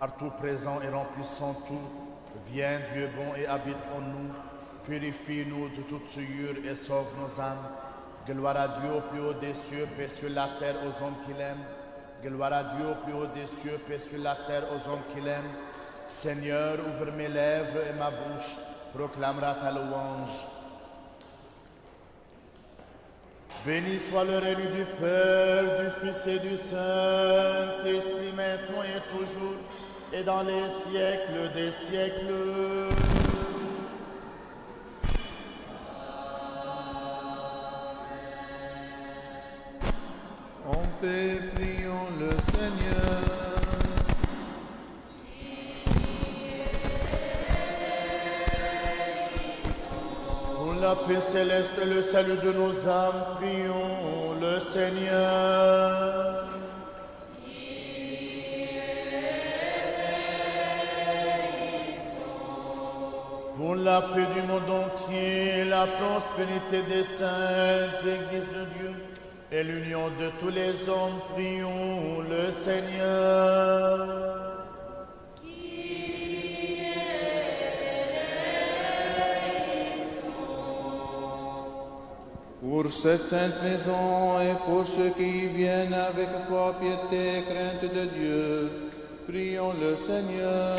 partout présent et remplissant tout. Viens, Dieu bon, et habite en nous. Purifie-nous de toute souillure et sauve nos âmes. Gloire à Dieu au plus haut des cieux, paix sur la terre aux hommes qui l'aiment. Gloire à Dieu au plus haut des cieux, paix sur la terre aux hommes qui l'aiment. Seigneur, ouvre mes lèvres et ma bouche proclamera ta louange. Béni soit le règne du Père, du Fils et du Saint-Esprit, maintenant et toujours, et dans les siècles des siècles. En paix, prions le Seigneur. Pour la paix céleste et le salut de nos âmes, prions le Seigneur. Pour la paix du monde entier, la prospérité des saintes églises de Dieu et l'union de tous les hommes, prions le Seigneur. Pour cette sainte maison et pour ceux qui viennent avec foi, piété et crainte de Dieu, prions le Seigneur.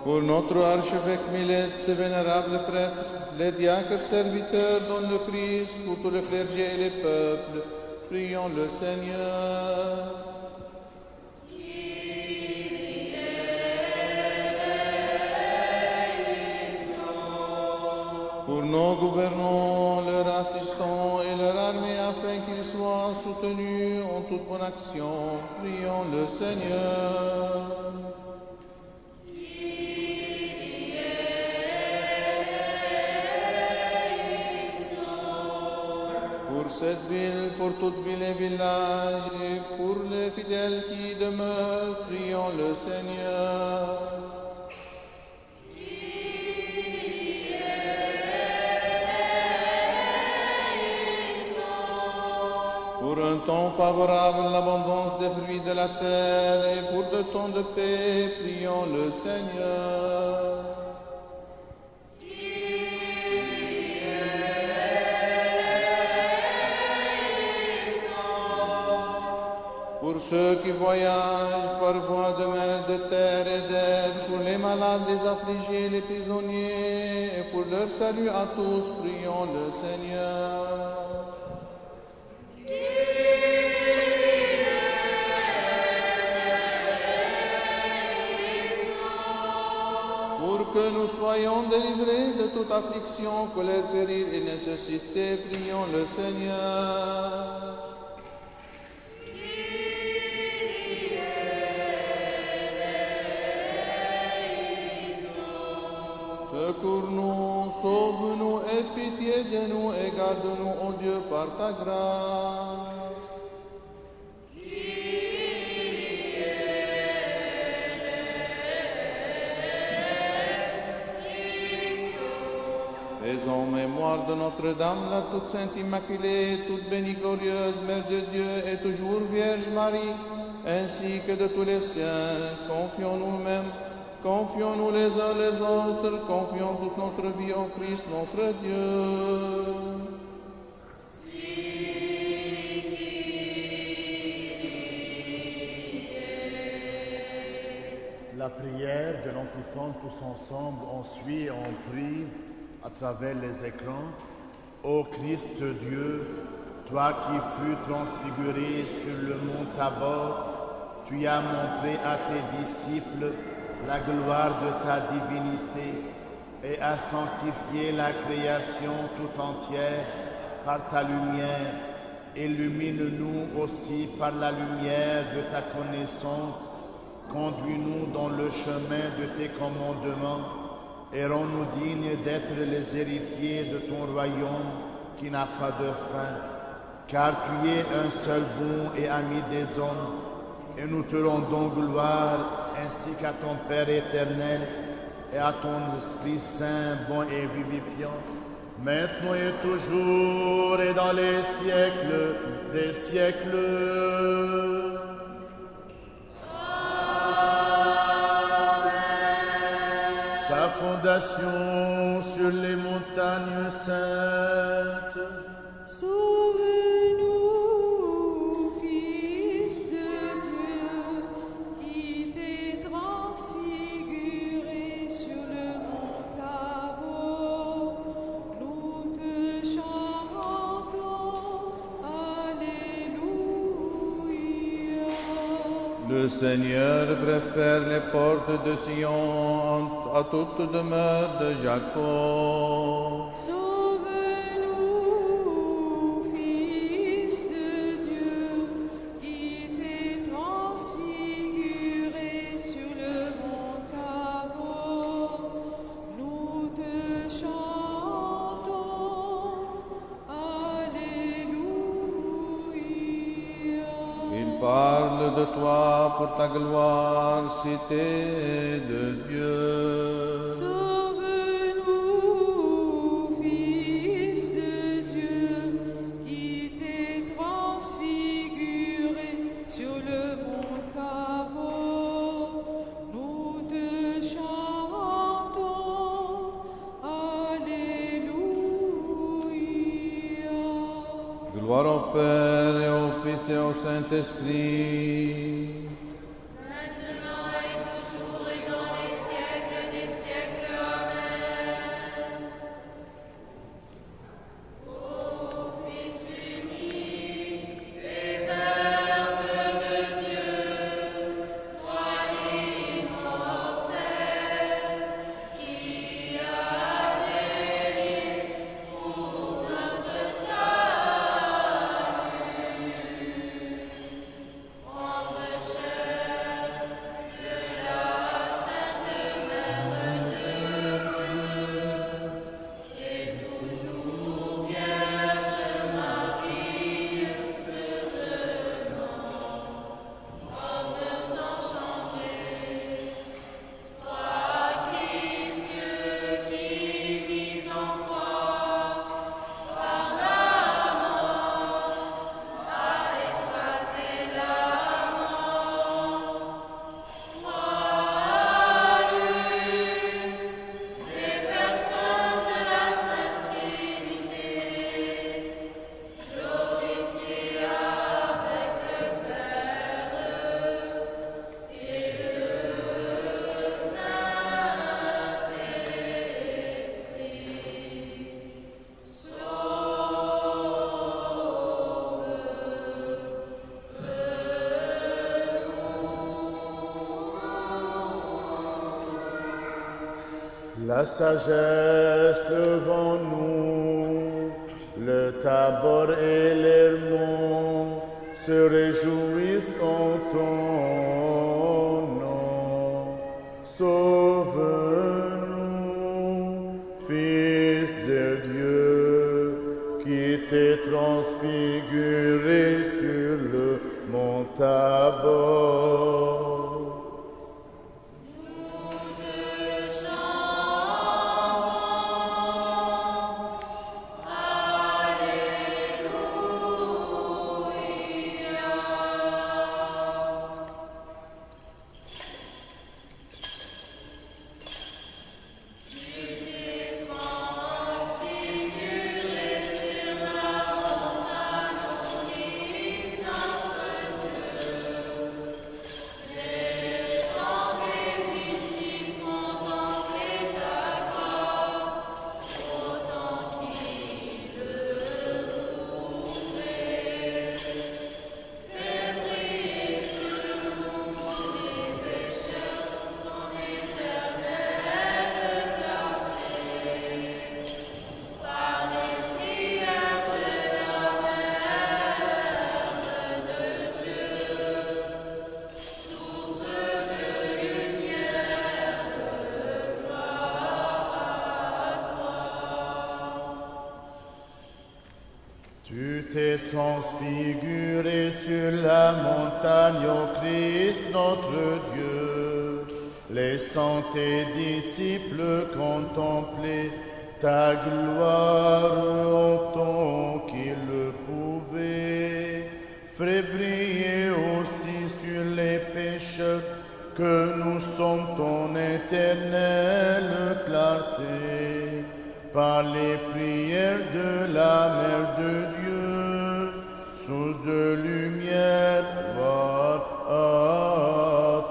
Pour notre archevêque Millet, ses vénérables prêtres, les diacres serviteurs dont le Christ, pour tout le clergé et les peuples, prions le Seigneur. Pour nos gouvernants, leurs assistants et leur armée, afin qu'ils soient soutenus en toute bonne action, prions le Seigneur. Pour cette ville, pour toute ville et village, et pour les fidèles qui demeurent, prions le Seigneur. Pour un temps favorable, l'abondance des fruits de la terre, et pour de temps de paix, prions le Seigneur. Pour ceux qui voyagent par voie de mer, de terre et d'air, pour les malades, les affligés, les prisonniers, et pour leur salut à tous, prions le Seigneur. Pour que nous soyons délivrés de toute affliction, colère, péril et nécessité, prions le Seigneur. Secours-nous, sauve-nous, aie pitié de nous et garde-nous, ô Dieu, par ta grâce. Faisons mémoire de Notre-Dame, la toute sainte Immaculée, toute bénie glorieuse, Mère de Dieu et toujours Vierge Marie, ainsi que de tous les saints. Confions-nous nous-mêmes, confions-nous les uns les autres, confions toute notre vie au Christ notre Dieu. La prière de l'antiphon tous ensemble, on suit et on prie à travers les écrans. Ô Christ Dieu, toi qui fus transfiguré sur le mont Tabor, tu as montré à tes disciples la gloire de ta divinité et as sanctifié la création tout entière par ta lumière. Illumine-nous aussi par la lumière de ta connaissance. Conduis-nous dans le chemin de tes commandements et rends-nous dignes d'être les héritiers de ton royaume qui n'a pas de fin. Car tu es un seul bon et ami des hommes, et nous te rendons gloire ainsi qu'à ton Père éternel et à ton Esprit Saint, bon et vivifiant, maintenant et toujours et dans les siècles des siècles. Sa fondation sur les montagnes saintes. Sauve-nous, Fils de Dieu, qui t'es transfiguré sur le mont Tabor. Nous te chantons, Alléluia. Le Seigneur préfère les portes de Sion à toute demeure de Jacob. Sauve-nous, Fils de Dieu, qui t'es transfiguré sur le mont Tabor. Nous te chantons, Alléluia. Il parle de toi pour ta gloire, cité de Dieu. Sauve-nous, Fils de Dieu, qui t'es transfiguré sur le mont Tabor. Nous te chantons, Alléluia. Gloire au Père et au Fils et au Saint-Esprit. Maintenant et toujours et dans les siècles des siècles. Amen. Ô Fils unique et Verbe de Dieu, toi l'immortel, qui as péri pour notre salut, prendre chair de la Sainte Mère de Dieu, et toujours Vierge Marie, devenant homme sans changer. Toi, Christ, Dieu qui vis en croix, par la mort, a écrasé la mort. Toi, l'une des personnes de la Sainte Trinité, glorifié avec le Père et le Saint-Esprit. La sagesse devant nous, le Tabor et l'Hermon se réjouissent en ton nom. Sauve-nous, Fils de Dieu, qui t'es transfiguré sur le mont Tabor. Tu t'es transfiguré sur la montagne, ô Christ notre Dieu. Les saints tes disciples contemplaient ta gloire autant qu'il le pouvait. Fais briller aussi sur les pécheurs que nous sommes ton éternelle clarté. Par les prières de la Mère de Dieu, source de lumière, gloire à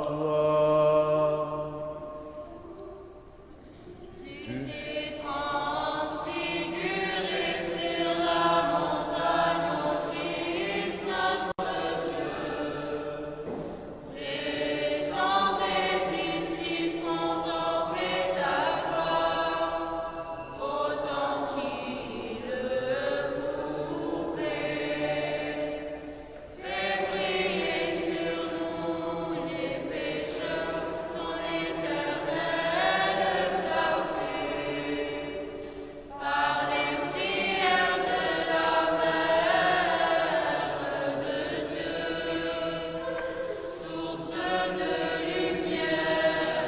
toi. Tu t'es transfiguré sur la montagne au Christ notre Dieu. Les sangs des disciples contemplaient ta gloire, autant qu'ils le pouvaient. Fais briller sur nous les pécheurs ton éternelle clarté. Par les prières de la Mère de Dieu, source de lumière,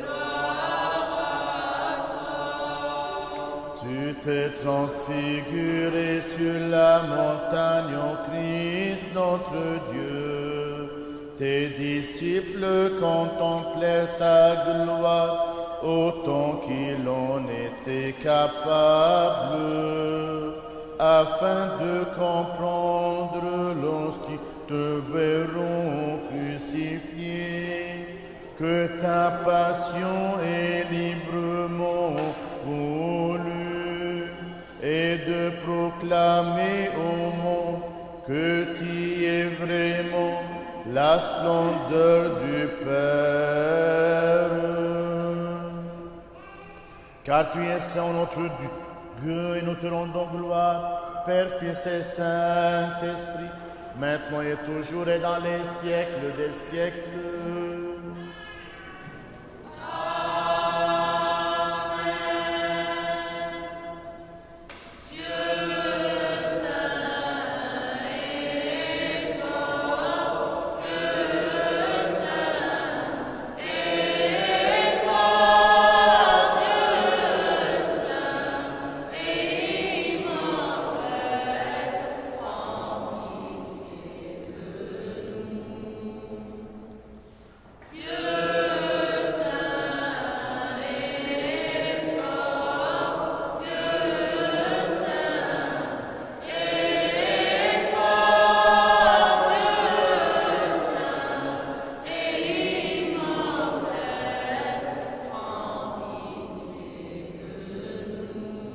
gloire à toi. Tu t'es transfiguré sur la montagne au Christ notre Dieu. Tes disciples contemplèrent ta gloire autant qu'ils en étaient capables, afin de comprendre lorsqu'ils te verront crucifié, que ta passion est librement voulue, et de proclamer au monde que tu es vraiment la splendeur du Père. Car tu es Saint, notre Dieu, et nous te rendons gloire, Père, Fils et Saint-Esprit, maintenant et toujours et dans les siècles des siècles.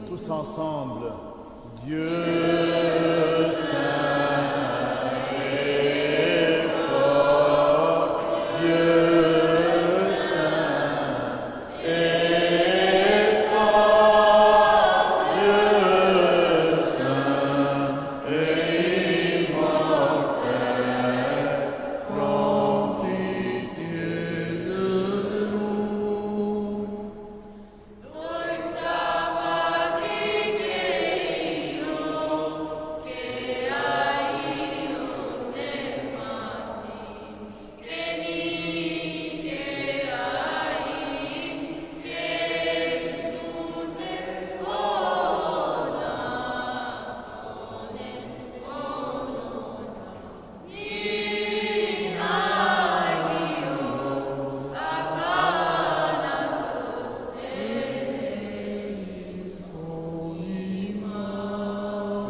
Tous ensemble, Dieu saint et fort, Dieu saint et fort, Dieu saint et immortel, prends pitié de nous.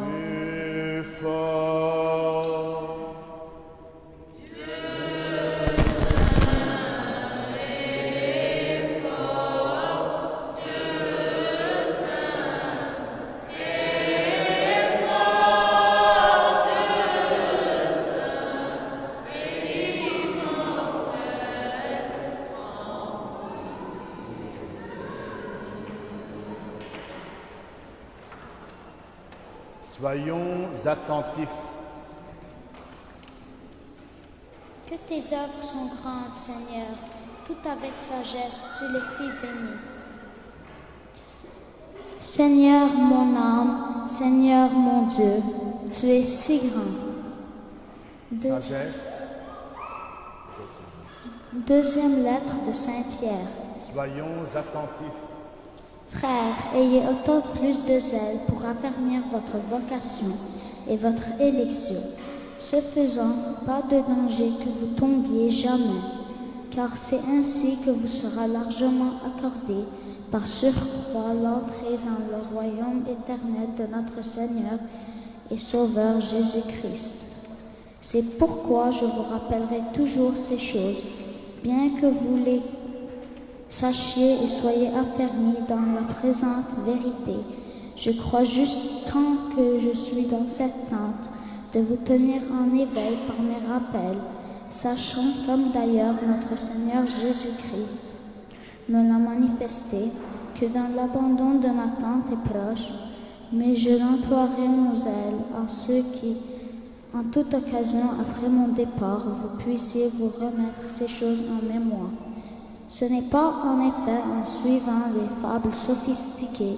Plus fort. Soyons attentifs. Que tes œuvres sont grandes, Seigneur, tout avec sagesse, tu les fis bénir. Seigneur mon âme, Seigneur mon Dieu, tu es si grand. Sagesse. Deuxième lettre de Saint Pierre. Soyons attentifs. Frères, ayez autant plus de zèle pour affermir votre vocation et votre élection. Ce faisant, pas de danger que vous tombiez jamais, car c'est ainsi que vous sera largement accordé par surcroît l'entrée dans le royaume éternel de notre Seigneur et Sauveur Jésus-Christ. C'est pourquoi je vous rappellerai toujours ces choses, bien que vous les sachiez et soyez affermis dans la présente vérité. Je crois juste tant que je suis dans cette tente de vous tenir en éveil par mes rappels, sachant comme d'ailleurs notre Seigneur Jésus-Christ me l'a manifesté, que dans l'abandon de ma tente est proche, mais je l'emploierai mon zèle en ce qui, en toute occasion après mon départ, vous puissiez vous remettre ces choses en mémoire. Ce n'est pas en effet en suivant les fables sophistiquées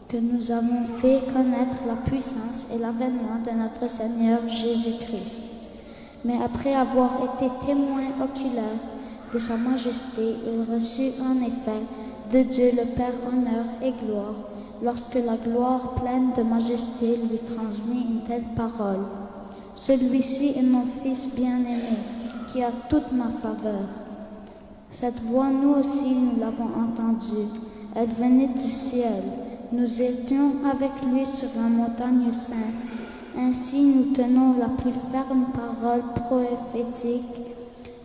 que nous avons fait connaître la puissance et l'avènement de notre Seigneur Jésus-Christ, mais après avoir été témoin oculaire de sa majesté, il reçut en effet de Dieu le Père honneur et gloire, lorsque la gloire pleine de majesté lui transmit une telle parole. Celui-ci est mon Fils bien-aimé, qui a toute ma faveur. Cette voix, nous aussi, nous l'avons entendue. Elle venait du ciel. Nous étions avec lui sur la montagne sainte. Ainsi, nous tenons la plus ferme parole prophétique.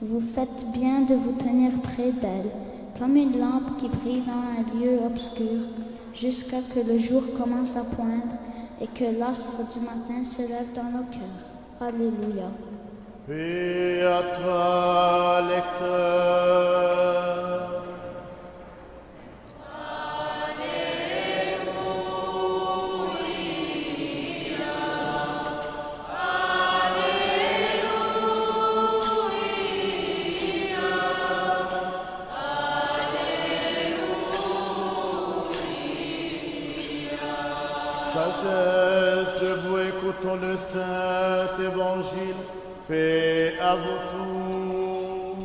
Vous faites bien de vous tenir près d'elle, comme une lampe qui brille dans un lieu obscur, jusqu'à que le jour commence à poindre et que l'astre du matin se lève dans nos cœurs. Alléluia. Paix à toi, lecteur. Sagesse, debout, écoutons le Saint Évangile. Paix à vous tous.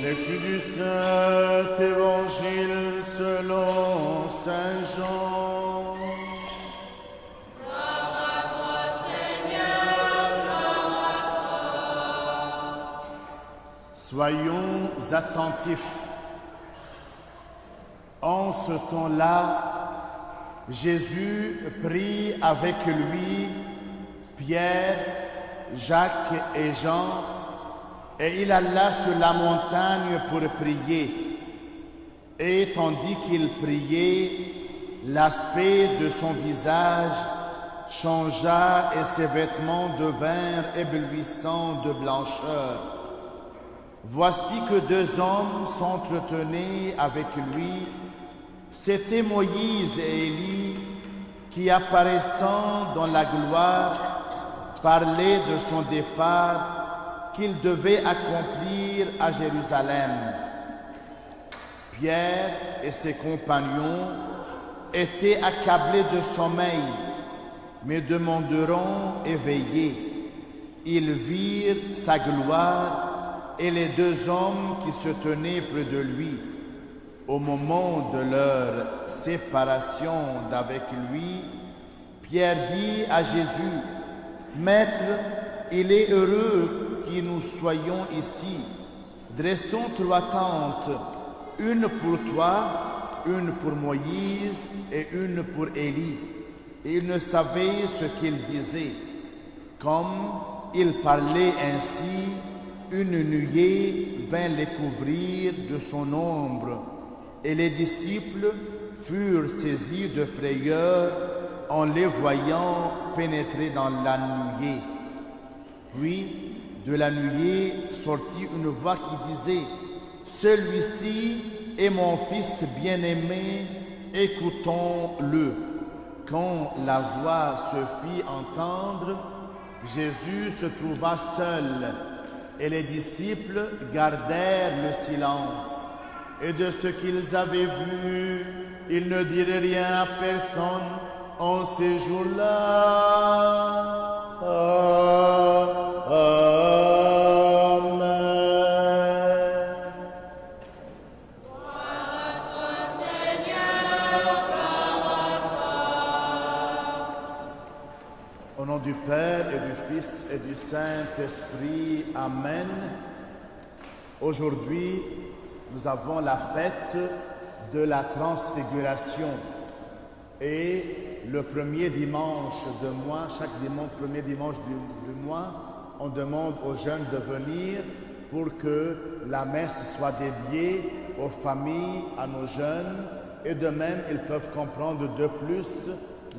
Lecture du Saint Évangile selon Saint Jean. Soyons attentifs. En ce temps-là, Jésus prit avec lui Pierre, Jacques et Jean, et il alla sur la montagne pour prier. Et tandis qu'il priait, l'aspect de son visage changea et ses vêtements devinrent éblouissants de blancheur. Voici que deux hommes s'entretenaient avec lui. C'étaient Moïse et Élie qui, apparaissant dans la gloire, parlaient de son départ qu'il devait accomplir à Jérusalem. Pierre et ses compagnons étaient accablés de sommeil, mais demeurant éveillés. Ils virent sa gloire et les deux hommes qui se tenaient près de lui. Au moment de leur séparation d'avec lui, Pierre dit à Jésus, « Maître, il est heureux que nous soyons ici. Dressons 3 tentes, une pour toi, une pour Moïse et une pour Élie. » Et il ne savait ce qu'il disait. Comme il parlait ainsi, une nuée vint les couvrir de son ombre. Et les disciples furent saisis de frayeur en les voyant pénétrer dans la nuée. Puis, de la nuée sortit une voix qui disait, « Celui-ci est mon Fils bien-aimé, écoutons-le. » Quand la voix se fit entendre, Jésus se trouva seul, et les disciples gardèrent le silence. Et de ce qu'ils avaient vu, ils ne dirent rien à personne en ces jours-là. Amen. nom du Père et du Fils et du Saint-Esprit. Amen. Aujourd'hui, nous avons la fête de la Transfiguration. Et le premier dimanche de mois, chaque dimanche, premier dimanche du mois, on demande aux jeunes de venir pour que la messe soit dédiée aux familles, à nos jeunes. Et de même, ils peuvent comprendre de plus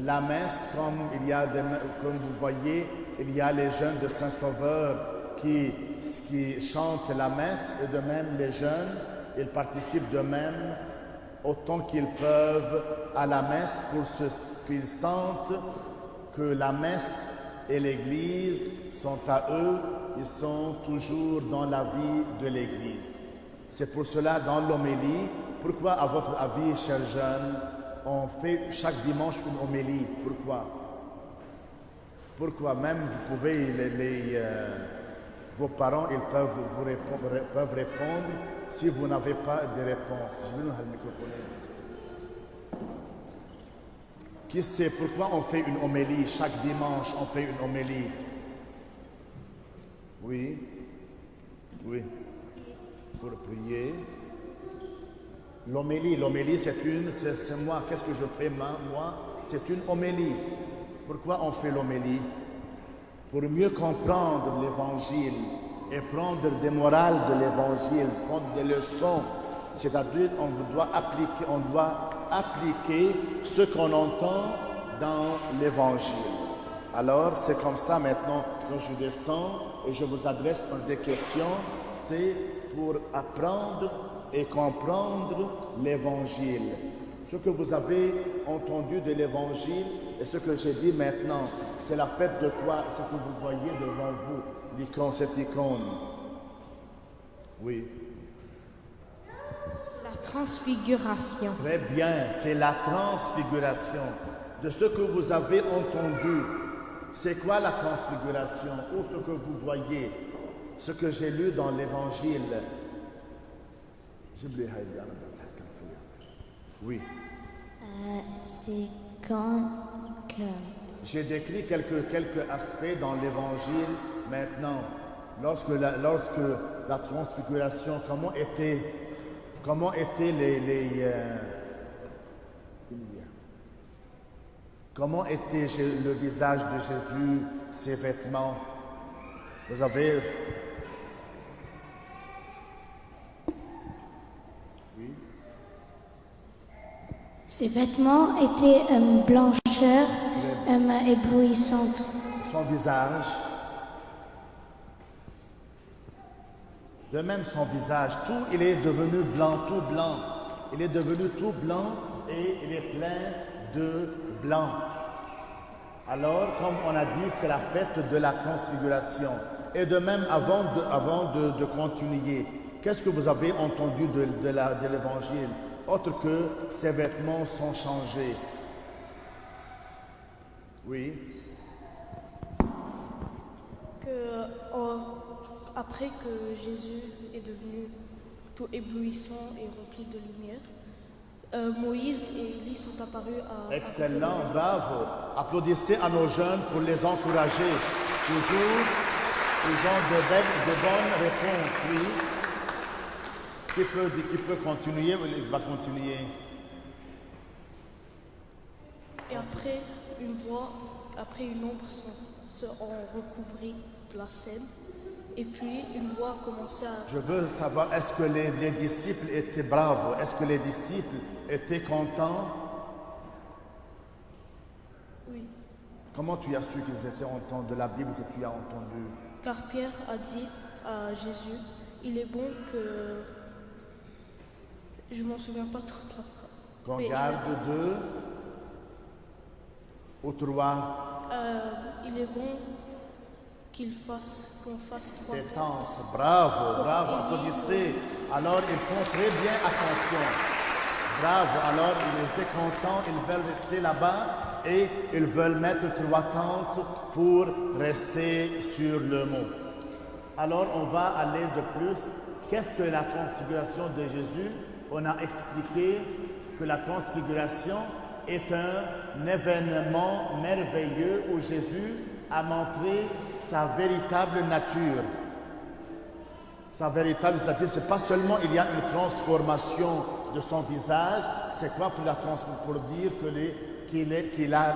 la messe, comme vous voyez, il y a les jeunes de Saint-Sauveur qui chantent la messe, et de même les jeunes, ils participent de même autant qu'ils peuvent à la messe pour qu'ils sentent que la messe et l'Église sont à eux, ils sont toujours dans la vie de l'Église. C'est pour cela, dans l'homélie, pourquoi, à votre avis, chers jeunes, on fait chaque dimanche une homélie? Pourquoi même vous pouvez, vos parents, ils peuvent répondre si vous n'avez pas de réponse. Je vais nous le microphone. Qui sait pourquoi on fait une homélie? Chaque dimanche, on fait une homélie. Oui. Pour prier. L'homélie, c'est moi. Qu'est-ce que je fais, moi? C'est une homélie. Pourquoi on fait l'homélie? Pour mieux comprendre l'Évangile et prendre des morales de l'Évangile, prendre des leçons. C'est-à-dire, on doit appliquer ce qu'on entend dans l'Évangile. Alors, c'est comme ça maintenant que je descends et je vous adresse des questions. C'est pour apprendre et comprendre l'Évangile. Ce que vous avez entendu de l'Évangile et ce que j'ai dit maintenant, c'est la fête de quoi? Ce que vous voyez devant vous, l'icône, cette icône. Oui. La transfiguration. Très bien, c'est la transfiguration. De ce que vous avez entendu, c'est quoi la transfiguration? Ou ce que vous voyez, ce que j'ai lu dans l'Évangile. Oui. C'est quand que... J'ai décrit quelques aspects dans l'Évangile maintenant. Lorsque la transfiguration, comment étaient comment était le visage de Jésus, ses vêtements? Vous avez... Oui. Ses vêtements étaient blancheur éblouissante. Son visage. De même son visage, il est devenu blanc, tout blanc. Il est devenu tout blanc et il est plein de blanc. Alors, comme on a dit, c'est la fête de la transfiguration. Et de même, avant de continuer, qu'est-ce que vous avez entendu de l'Évangile, autre que ses vêtements sont changés? Oui. Après que Jésus est devenu tout éblouissant et rempli de lumière, Moïse et Élie sont apparus à... Excellent, bravo. Applaudissez à nos jeunes pour les encourager. Toujours, ils ont de bonnes réponses, oui. Qui peut continuer? Il va continuer. Et après, une ombre se recouvrit de la scène. Et puis, une voix a commencé à... Je veux savoir, est-ce que les disciples étaient braves? Est-ce que les disciples étaient contents? Oui. Comment tu as su qu'ils étaient contents de la Bible que tu as entendue? Car Pierre a dit à Jésus, il est bon que... Je m'en souviens pas trop de la phrase. Qu'on garde deux ou trois. Il est bon qu'on fasse 3 des tentes. Bravo, applaudissez. Alors, ils font très bien attention. Bravo, alors ils étaient contents, ils veulent rester là-bas et ils veulent mettre 3 tentes pour rester sur le mont. Alors, on va aller de plus. Qu'est-ce que la transfiguration de Jésus? On a expliqué que la transfiguration est un événement merveilleux où Jésus a montré sa véritable nature. Sa véritable, c'est-à-dire, c'est pas seulement il y a une transformation de son visage, c'est quoi pour dire qu'il a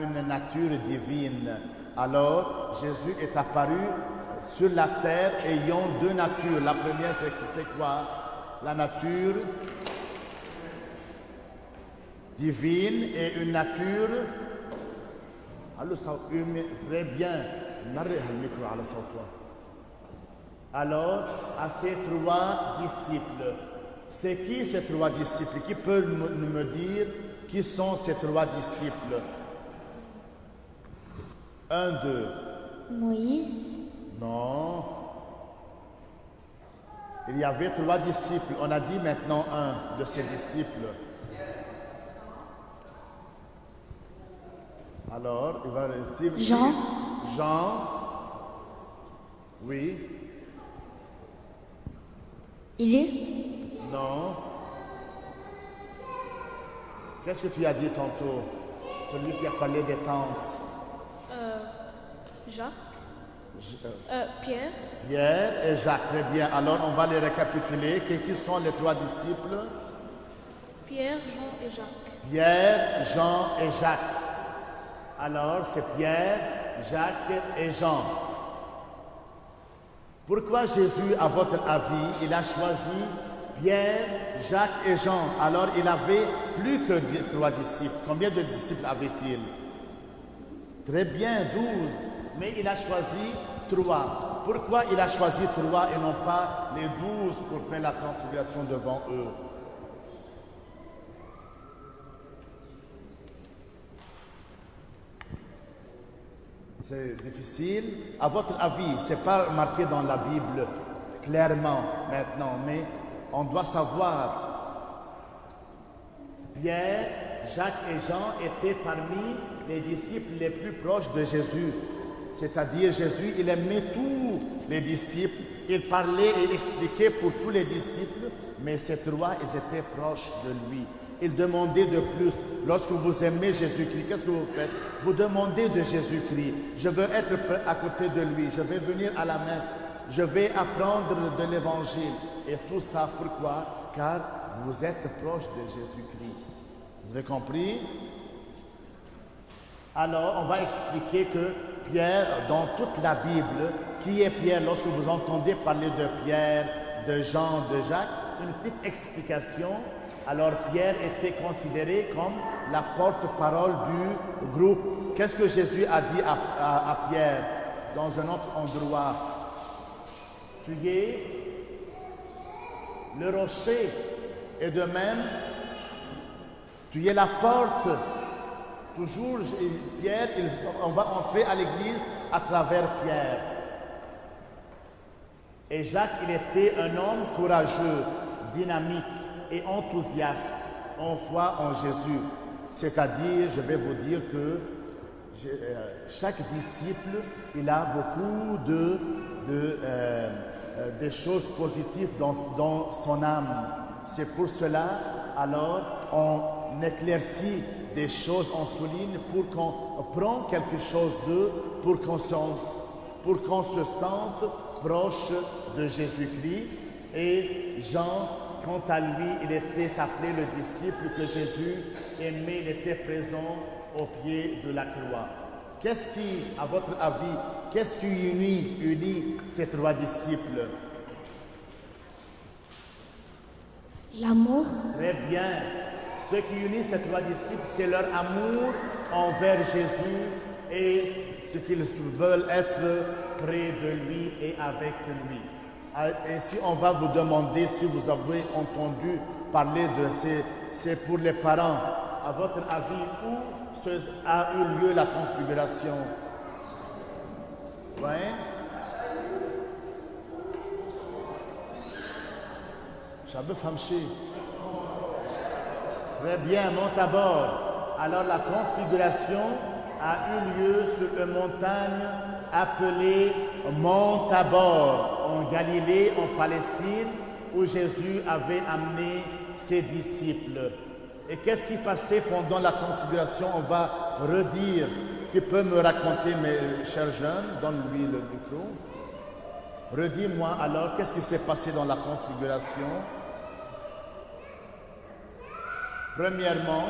une nature divine. Alors, Jésus est apparu sur la terre ayant deux natures. La première, c'était quoi? La nature divine et une nature. Très bien. Alors, à ces trois disciples, c'est qui ces trois disciples? Qui peut me dire qui sont ces trois disciples? 1, 2. Moïse, Non. Il y avait trois disciples. On a dit maintenant un de ces disciples. Alors, il va réussir. Jean. Jean. Oui. Élie, Non. Qu'est-ce que tu as dit tantôt? Celui qui a parlé des tentes. Jacques, Pierre, Pierre et Jacques. Très bien. Alors, on va les récapituler. Qui sont les trois disciples? Pierre, Jean et Jacques. Pierre, Jean et Jacques. Alors, c'est Pierre, Jacques et Jean. Pourquoi Jésus, à votre avis, il a choisi Pierre, Jacques et Jean? Alors, il avait plus que 3 disciples. Combien de disciples avait-il? Très bien, 12. Mais il a choisi 3. Pourquoi il a choisi 3 et non pas les 12 pour faire la transfiguration devant eux? C'est difficile. À votre avis, ce n'est pas marqué dans la Bible clairement maintenant, mais on doit savoir. Pierre, Jacques et Jean étaient parmi les disciples les plus proches de Jésus. C'est-à-dire Jésus, il aimait tous les disciples. Il parlait et expliquait pour tous les disciples, mais ces trois, ils étaient proches de lui. Il demandait de plus. Lorsque vous aimez Jésus-Christ, qu'est-ce que vous faites? Vous demandez de Jésus-Christ. Je veux être à côté de lui. Je vais venir à la messe. Je vais apprendre de l'évangile. Et tout ça, pourquoi? Car vous êtes proche de Jésus-Christ. Vous avez compris? Alors, on va expliquer que Pierre, dans toute la Bible, qui est Pierre? Lorsque vous entendez parler de Pierre, de Jean, de Jacques, une petite explication. Alors Pierre était considéré comme la porte-parole du groupe. Qu'est-ce que Jésus a dit à Pierre dans un autre endroit? Tu es le rocher et de même, tu es la porte. Toujours, Pierre, on va entrer à l'église à travers Pierre. Et Jacques, il était un homme courageux, dynamique et enthousiaste en foi en Jésus. C'est-à-dire, je vais vous dire que chaque disciple, il a beaucoup de choses positives dans son âme. C'est pour cela, alors, on éclaircit des choses, on souligne pour qu'on prenne quelque chose d'eux, pour qu'on se sente proche de Jésus-Christ. Et Jean, quant à lui, il était appelé le disciple que Jésus aimait, il était présent au pied de la croix. Qu'est-ce qui, à votre avis, qu'est-ce qui unit ces trois disciples? l'amour, Très bien. Ce qui unit ces trois disciples, c'est leur amour envers Jésus et ce qu'ils veulent être près de lui et avec lui. Et si on va vous demander si vous avez entendu parler de c'est pour les parents, à votre avis, où a eu lieu la transfiguration? Oui. J'avais famché. Très bien, monte à bord. Alors la transfiguration a eu lieu sur une montagne appelée Mont Tabor, en Galilée, en Palestine, où Jésus avait amené ses disciples. Et qu'est-ce qui passait pendant la transfiguration? On va redire. Tu peux me raconter, mes chers jeunes? Donne-lui le micro. Redis-moi alors, qu'est-ce qui s'est passé dans la transfiguration? Premièrement,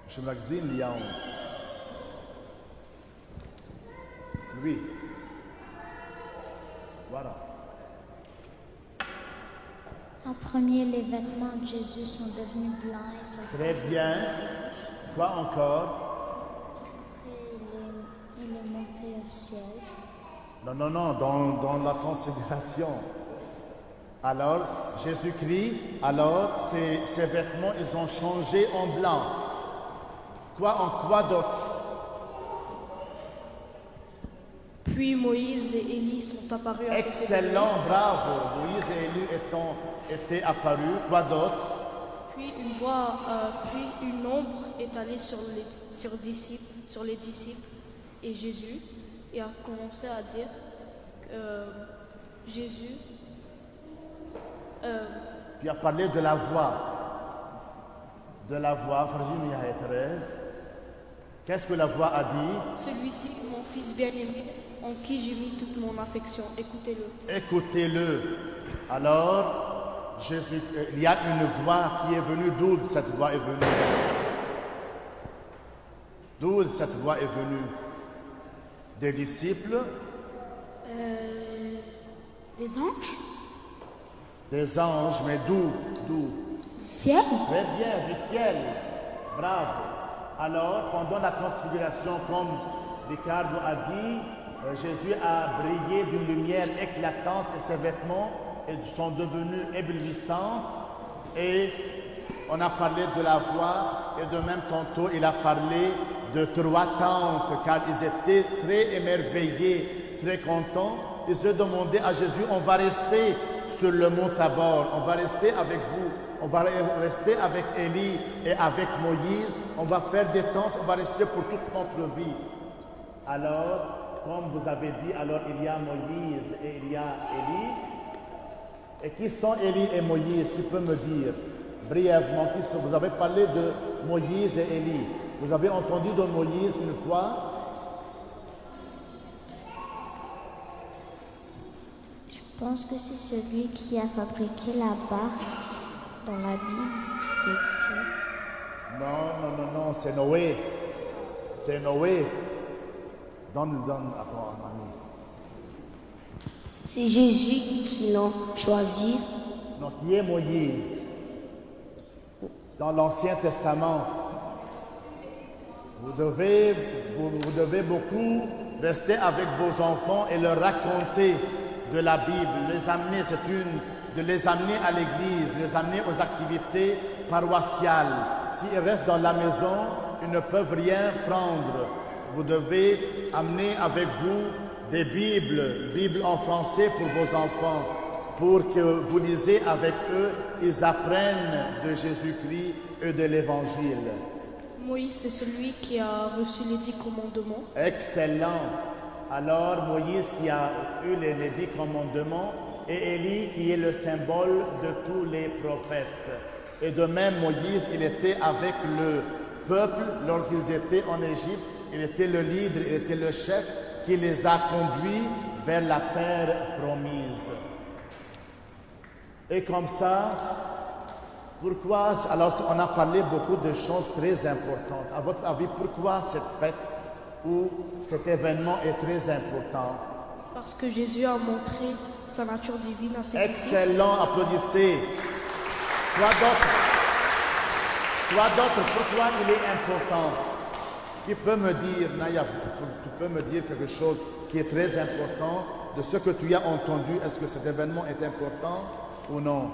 je magazine Lyon. Lui. Voilà. En premier, les vêtements de Jésus sont devenus blancs et sa Très bien. Quoi encore? Après, il est monté au ciel. Non, dans la transfiguration. Alors, Jésus-Christ, alors, ses vêtements, ils ont changé en blanc. En quoi d'autre? Puis Moïse et Élie sont apparus à côté de lui. Excellent, bravo. Moïse et Élie étaient apparus. Quoi d'autre? Puis une ombre est allée sur les disciples et Jésus et a commencé à dire Jésus. Puis a parlé de la voix. De la voix, Virginie et Thérèse. Qu'est-ce que la voix a dit? Celui-ci, mon fils bien-aimé, en qui j'ai mis toute mon affection. Écoutez-le. Écoutez-le. Alors, Jésus, il y a une voix qui est venue. D'où cette voix est venue? D'où cette voix est venue? Des disciples? Des anges? Des anges, mais d'où? Ciel? Très bien, du ciel. Bravo. Alors, pendant la transfiguration, comme Ricardo a dit, Jésus a brillé d'une lumière éclatante et ses vêtements sont devenus éblouissants. Et on a parlé de la voix et de même tantôt il a parlé de 3 tentes car ils étaient très émerveillés, très contents. Ils se demandaient à Jésus, on va rester sur le mont Tabor, on va rester avec vous, on va rester avec Élie et avec Moïse, on va faire des tentes, on va rester pour toute notre vie. Alors, comme vous avez dit, alors il y a Moïse et il y a Élie. Et qui sont Élie et Moïse? Qui peut me dire brièvement qui sont? Vous avez parlé de Moïse et Élie. Vous avez entendu de Moïse une fois? Je pense que c'est celui qui a fabriqué la barque dans la Bible. C'est écrit. Non, c'est Noé. C'est Noé. Donne, attends, mamie. C'est Jésus qui l'a choisi. Donc, qui est Moïse? Dans l'Ancien Testament, vous devez beaucoup rester avec vos enfants et leur raconter de la Bible, les amener, de les amener à l'église, les amener aux activités paroissiales. S'ils restent dans la maison, ils ne peuvent rien prendre. Vous devez amener avec vous des Bibles en français pour vos enfants, pour que vous lisez avec eux, ils apprennent de Jésus-Christ et de l'Évangile. Moïse, c'est celui qui a reçu les 10 commandements. Excellent. Alors Moïse qui a eu les 10 commandements et Élie qui est le symbole de tous les prophètes. Et de même Moïse, il était avec le peuple lorsqu'ils étaient en Égypte. Il était le leader, il était le chef qui les a conduits vers la terre promise. Et comme ça, pourquoi, alors on a parlé beaucoup de choses très importantes. À votre avis, pourquoi cette fête ou cet événement est très important? Parce que Jésus a montré sa nature divine à ses disciples. Excellent, applaudissez. Quoi d'autre, pourquoi il est important? Qui peut me dire, Naya, tu peux me dire quelque chose qui est très important de ce que tu as entendu? Est-ce que cet événement est important ou non?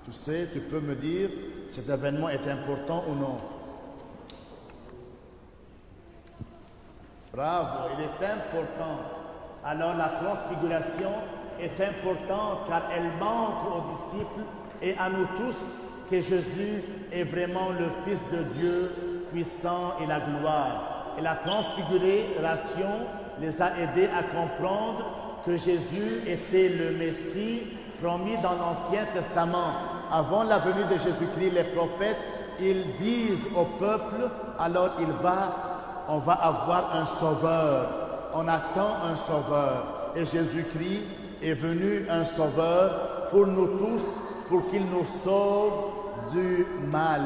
Tu sais, tu peux me dire, cet événement est important ou non? Bravo, il est important. Alors la transfiguration est importante car elle montre aux disciples et à nous tous que Jésus est vraiment le Fils de Dieu, puissant et la gloire. Et la transfiguration les a aidés à comprendre que Jésus était le Messie promis dans l'Ancien Testament. Avant la venue de Jésus-Christ, les prophètes, ils disent au peuple, alors on va avoir un sauveur. On attend un sauveur. Et Jésus-Christ est venu un sauveur pour nous tous, pour qu'il nous sauve du mal,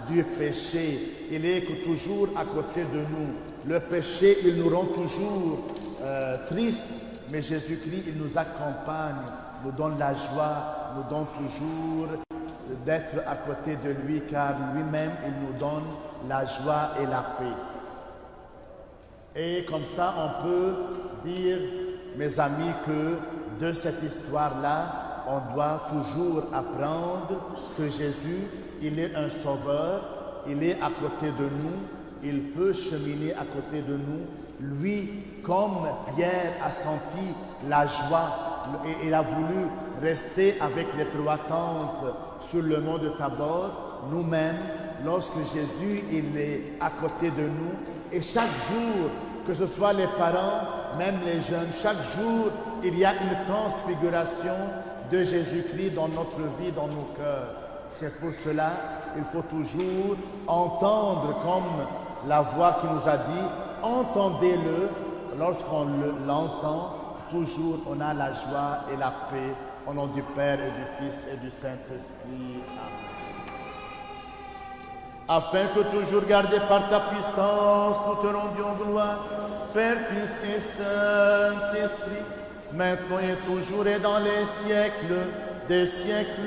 du péché. Il est toujours à côté de nous. Le péché, il nous rend toujours tristes, mais Jésus-Christ, il nous accompagne, nous donne la joie, nous donne toujours d'être à côté de lui, car lui-même, il nous donne la joie et la paix. Et comme ça, on peut dire, mes amis, que de cette histoire-là, on doit toujours apprendre que Jésus, il est un sauveur, il est à côté de nous, il peut cheminer à côté de nous. Lui, comme Pierre a senti la joie et il a voulu rester avec les trois tentes sur le mont de Tabor, nous-mêmes, lorsque Jésus il est à côté de nous, et chaque jour, que ce soit les parents, même les jeunes, chaque jour, il y a une transfiguration de Jésus-Christ dans notre vie, dans nos cœurs. C'est pour cela qu'il faut toujours entendre comme la voix qui nous a dit, entendez-le. Lorsqu'on l'entend, toujours on a la joie et la paix au nom du Père et du Fils et du Saint-Esprit. Amen. Afin que toujours gardé par ta puissance, nous te rendions gloire, Père, Fils et Saint-Esprit, maintenant et toujours et dans les siècles des siècles.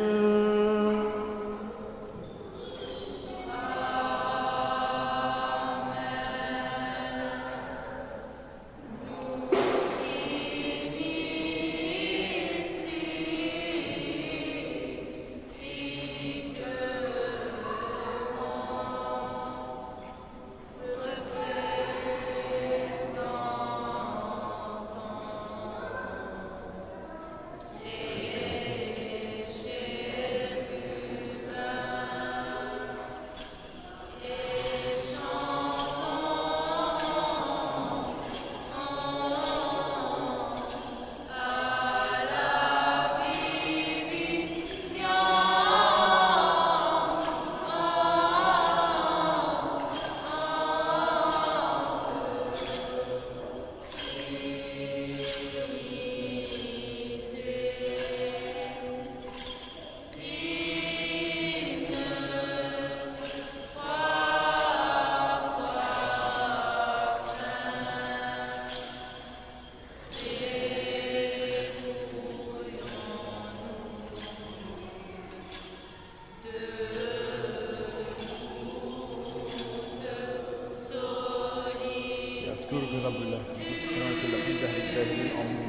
رب الله سبحانك اللهم دهر الداهرين آمين.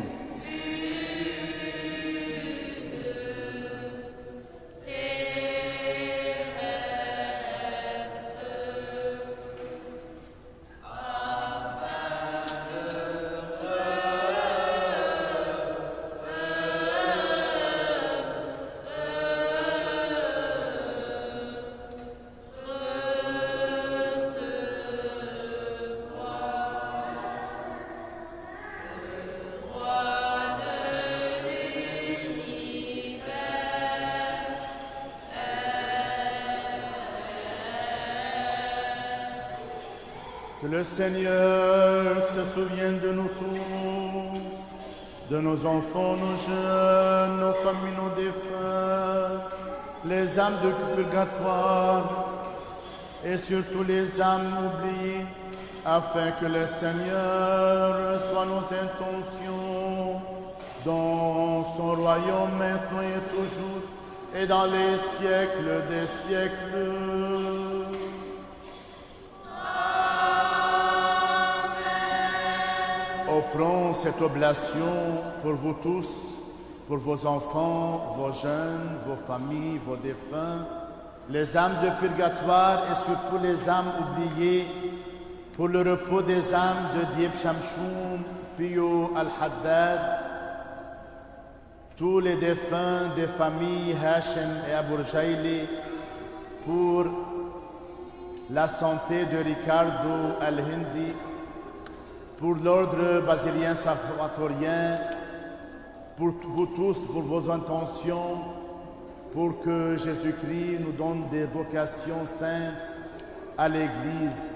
Que le Seigneur se souvienne de nous tous, de nos enfants, nos jeunes, nos familles, nos défunts, les âmes de purgatoire et surtout les âmes oubliées, afin que le Seigneur reçoive nos intentions dans son royaume maintenant et toujours et dans les siècles des siècles. Offrons cette oblation pour vous tous, pour vos enfants, vos jeunes, vos familles, vos défunts, les âmes de purgatoire et surtout les âmes oubliées, pour le repos des âmes de Dieb Shamshoum, Pio Al-Haddad, tous les défunts des familles Hachem et Abourjaïli, pour la santé de Ricardo Al-Hindi, pour l'ordre basilien salvatorien, pour vous tous, pour vos intentions, pour que Jésus-Christ nous donne des vocations saintes à l'Église.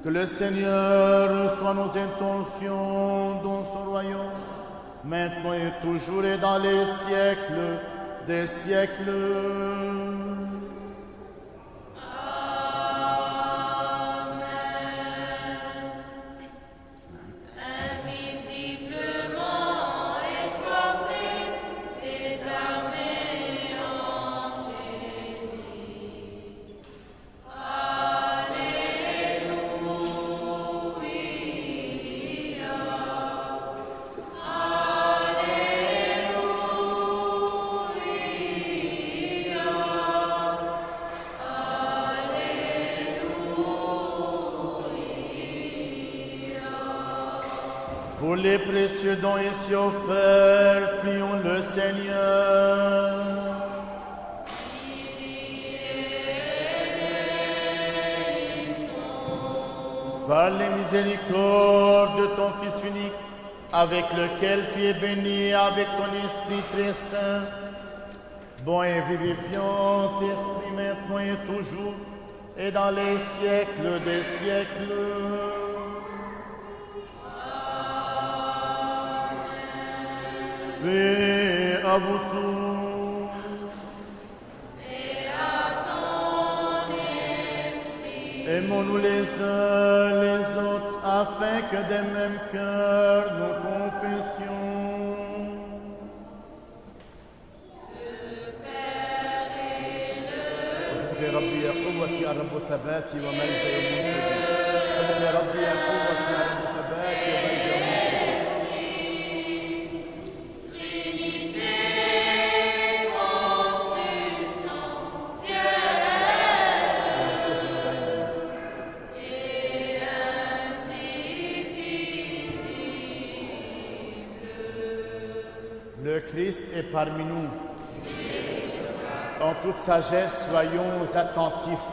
Que le Seigneur reçoive nos intentions dans son royaume, maintenant et toujours et dans les siècles des siècles. Pour les précieux dons ici offerts, prions le Seigneur. Par les miséricordes de ton Fils unique, avec lequel tu es béni avec ton Esprit très saint, bon et vivifiant Esprit maintenant et toujours, et dans les siècles des siècles. Paix à vous tous. Et à ton esprit. Aimons-nous les uns les autres, afin que des mêmes cœurs nous confessions. حبك يا ربي يا قوتي يا رب ثباتي وملجأ منقذي. حبك يا ربي يا قوتي يا رب ثباتي وملجأ منقذي. Le Christ est parmi nous. En toute sagesse, soyons attentifs.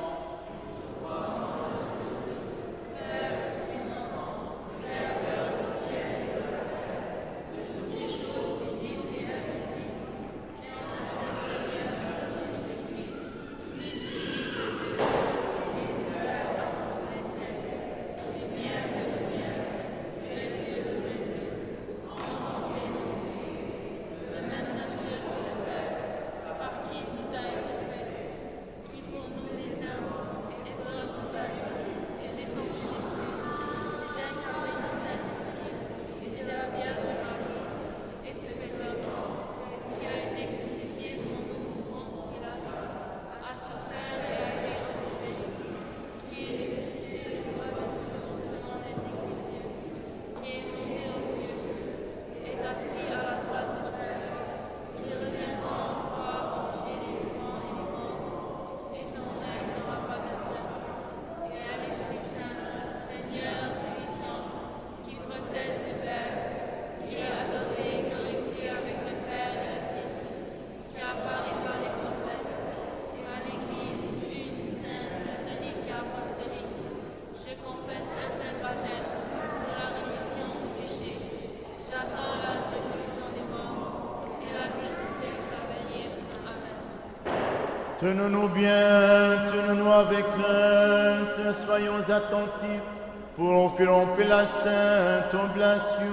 Tenons-nous bien, tenons-nous avec crainte, soyons attentifs pour offrir en paix la sainte oblation.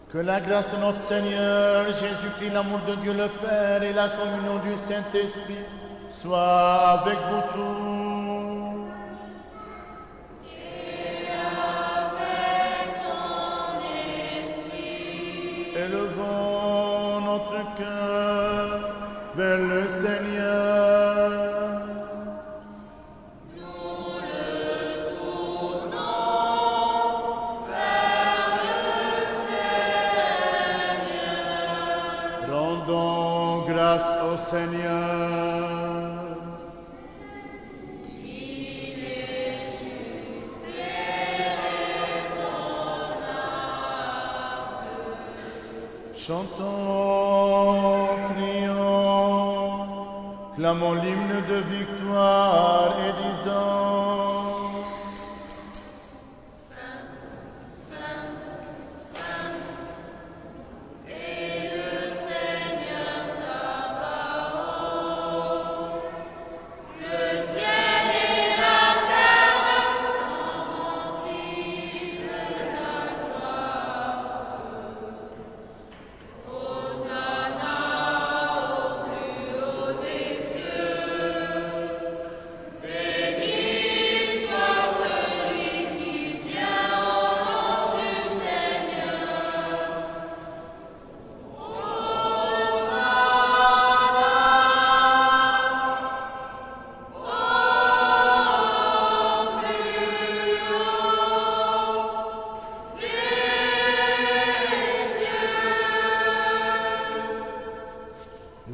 Que la grâce de notre Seigneur Jésus-Christ, l'amour de Dieu le Père et la communion du Saint-Esprit soient avec vous tous. Et avec ton esprit. Élevons notre cœur vers le Seigneur. Rendons grâce au Seigneur. Il est juste et raisonnable. Chantons, prions, clamons l'hymne de victoire et disons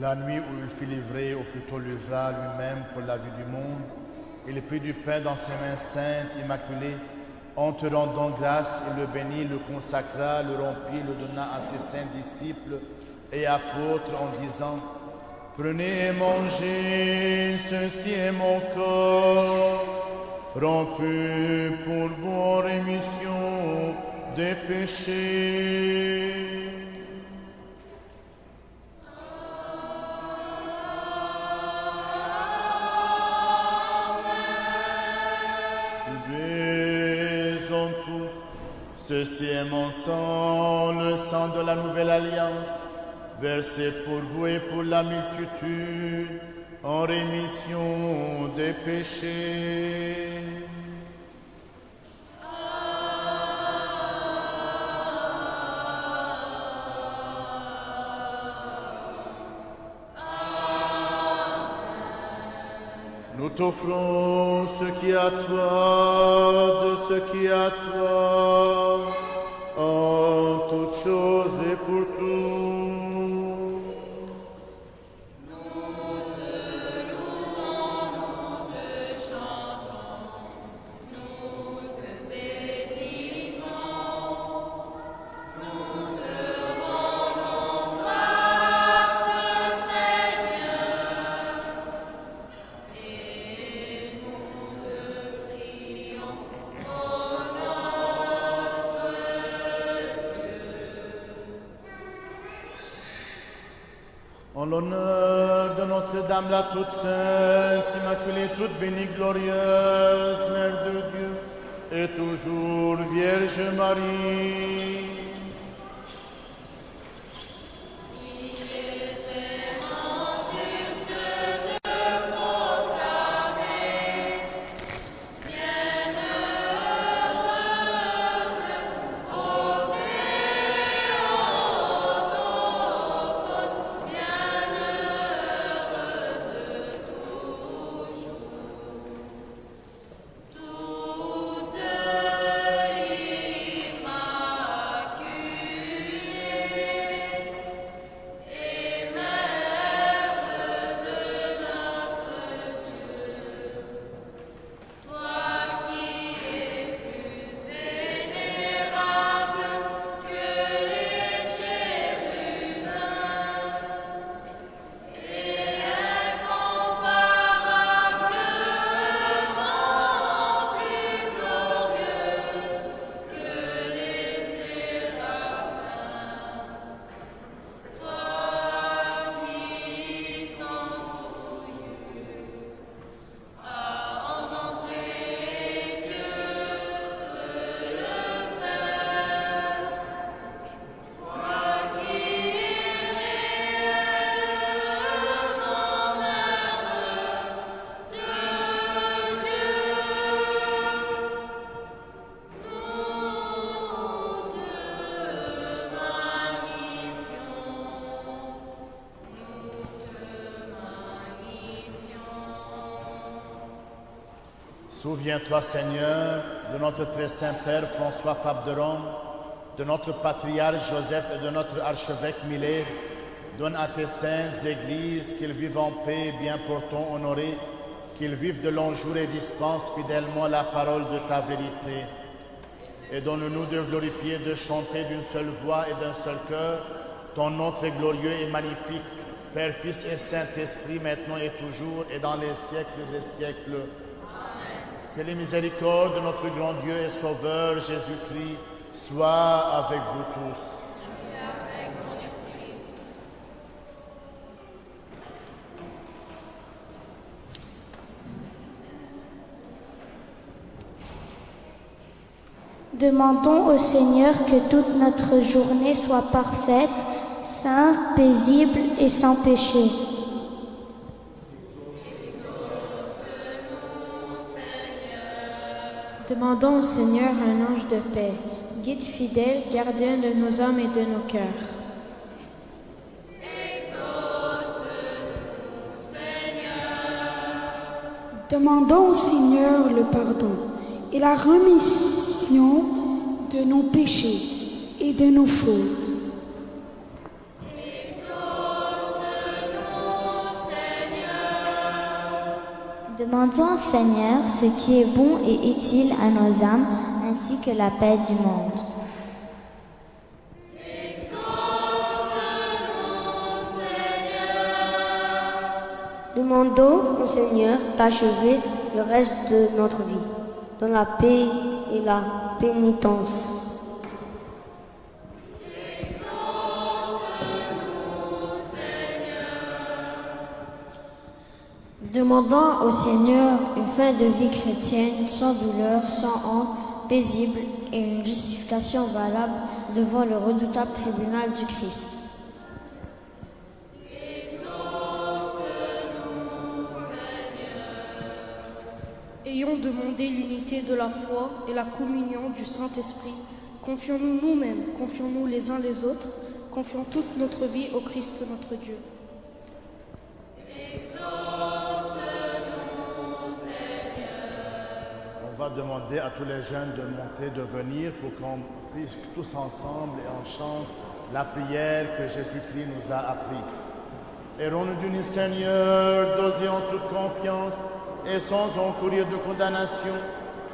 la nuit où il fut livré, ou plutôt livra lui-même pour la vie du monde, il prit du pain dans ses mains saintes, immaculées, en te rendant grâce, il le bénit, le consacra, le rompit, le donna à ses saints disciples et apôtres en disant « Prenez et mangez, ceci est mon corps, rompu pour vos rémissions des péchés. » Ceci est mon sang, le sang de la nouvelle alliance, versé pour vous et pour la multitude, en rémission des péchés. Nous t'offrons ce qui est à toi, de ce qui est à toi, en toutes choses et pour tout. En l'honneur de Notre-Dame la toute sainte, immaculée, toute bénie, glorieuse, Mère de Dieu, et toujours Vierge Marie. Souviens-toi, Seigneur, de notre très saint Père François, pape de Rome, de notre patriarche Joseph et de notre archevêque Milède. Donne à tes saintes églises qu'ils vivent en paix et bien portant honorés, qu'ils vivent de longs jours et dispensent fidèlement la parole de ta vérité. Et donne-nous de glorifier, de chanter d'une seule voix et d'un seul cœur ton nom très glorieux et magnifique, Père, Fils et Saint-Esprit, maintenant et toujours et dans les siècles des siècles. Amen. Que les miséricordes de notre grand Dieu et Sauveur Jésus-Christ soient avec vous tous. Et avec ton esprit. Demandons au Seigneur que toute notre journée soit parfaite, sainte, paisible et sans péché. Demandons au Seigneur un ange de paix, guide fidèle, gardien de nos âmes et de nos cœurs. Demandons au Seigneur le pardon et la rémission de nos péchés et de nos fautes. Demandons au Seigneur ce qui est bon et utile à nos âmes, ainsi que la paix du monde. Demandons au Seigneur d'achever le reste de notre vie dans la paix et la pénitence. Demandons au Seigneur une fin de vie chrétienne sans douleur, sans honte, paisible et une justification valable devant le redoutable tribunal du Christ. Ayons demandé l'unité de la foi et la communion du Saint-Esprit. Confions-nous nous-mêmes, confions-nous les uns les autres, confions toute notre vie au Christ notre Dieu. On va demander à tous les jeunes de monter, de venir pour qu'on puisse tous ensemble et on chante la prière que Jésus-Christ nous a appris. Errons-nous d'uni, Seigneur, d'oser en toute confiance et sans encourir de condamnation,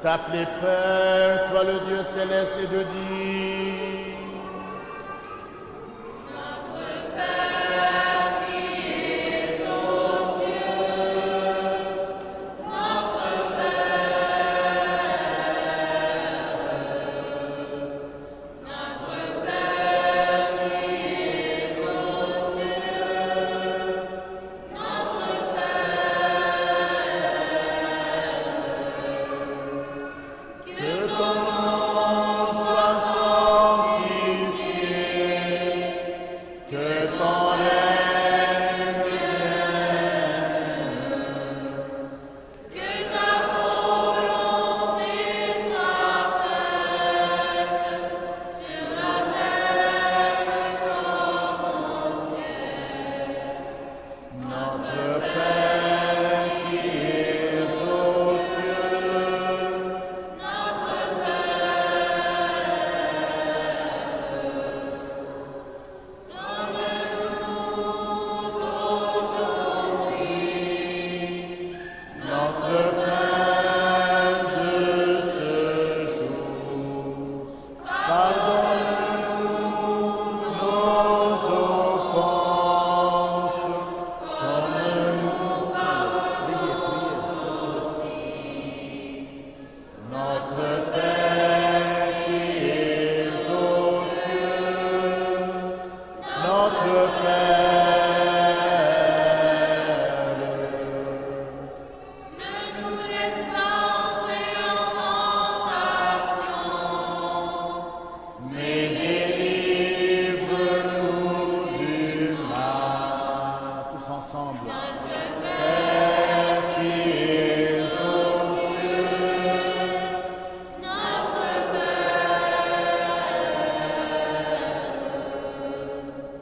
t'appeler Père, toi le Dieu céleste et de dire.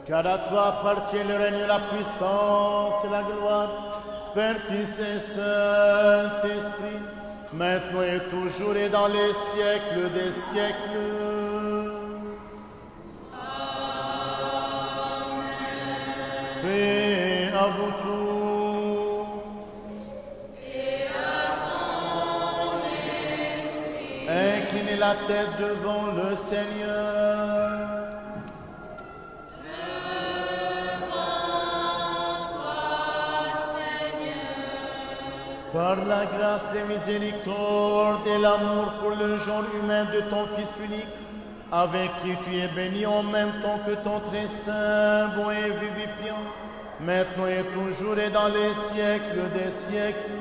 Car à toi appartient le règne, la puissance et la gloire, Père, Fils et Saint-Esprit, maintenant et toujours et dans les siècles des siècles. Amen. Paix à vous tous. Et à ton esprit. Inclinez la tête devant le Seigneur. Devant par la grâce, les miséricordes et l'amour pour le genre humain de ton Fils unique, avec qui tu es béni en même temps que ton très saint, bon et vivifiant, maintenant et toujours et dans les siècles des siècles.